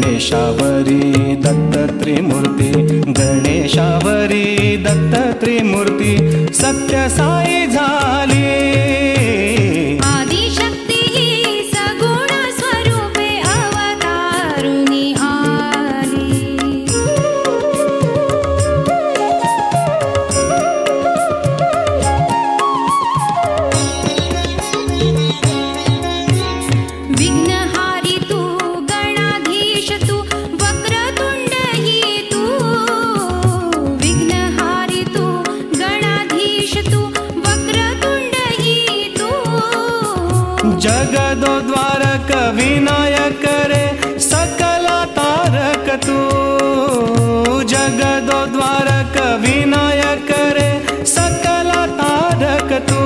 गणेशावरी दत्त त्रिमूर्ती, गणेशावरी दत्त त्रिमूर्ती, सत्य साई झाली। आदिशक्ती ही सगुण स्वरूपे अवतारुणी आली। विघ्नहारी तू गणाधीश तू वक्रतुंड ही तू, विघ्नहारी तू गणाधीश तू वक्रतुंड ही तू। जगदोद्वारक विनायक रे सकला तारक तू, जगदोद्वारक विनायक रे सकला तारक तू।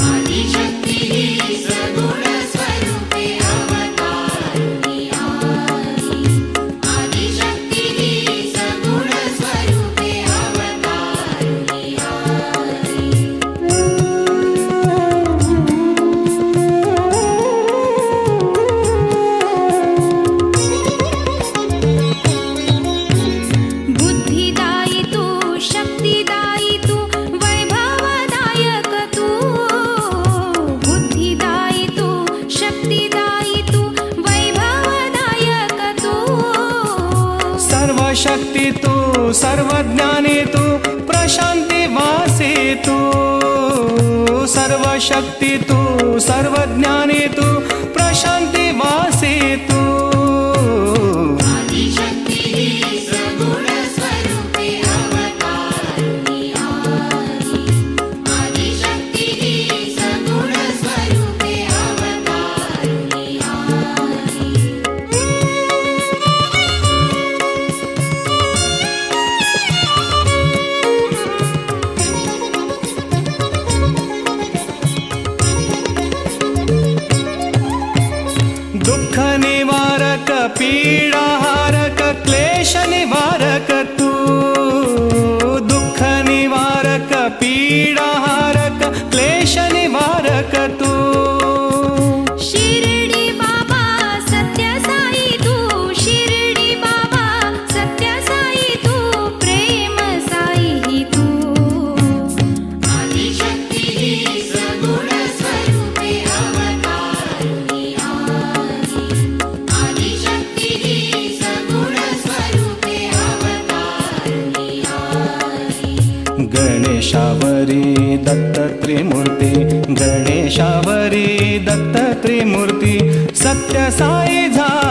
आदिशक्ती ही सगुण स्वरूपे अवतारुणी आली। आदिशक्ती ही सगुण स्वरूपे अवतारुणी आली। बुद्धिदायी तू शक्तिदायी तू वैभवदायक तू, बुद्धिदायी तू शक्तिदायी तू वैभवदायक तू। सर्वशक्ती तू सर्वज्ञानी तू प्रशांती वासी तू, सर्वशक्ती तू सर्वज्ञानी तू प्रशांती वासी तू। आदिशक्ती ही सगुण स्वरूपे अवतारुणी आली। आदिशक्ती ही सगुण स्वरूपे अवतारुणी आली। दुःख निवारक पीडाहारक क्लेश निवारक तू, दुःख निवारक पीडाहारक क्लेश निवारक तू। शिर्डी बाबा सत्य साई तू, शिर्डी बाबा सत्य साई तू, प्रेम साई ही तू। आदिशक्ती ही सगुण स्वरूपे अवतारुणी आली। आदिशक्ती ही सगुण स्वरूपे अवतारुणी आली। गणेशावरी दत्त त्रिमूर्ती, गणेशावरी दत्त त्रिमूर्ती, सत्य साई झाली।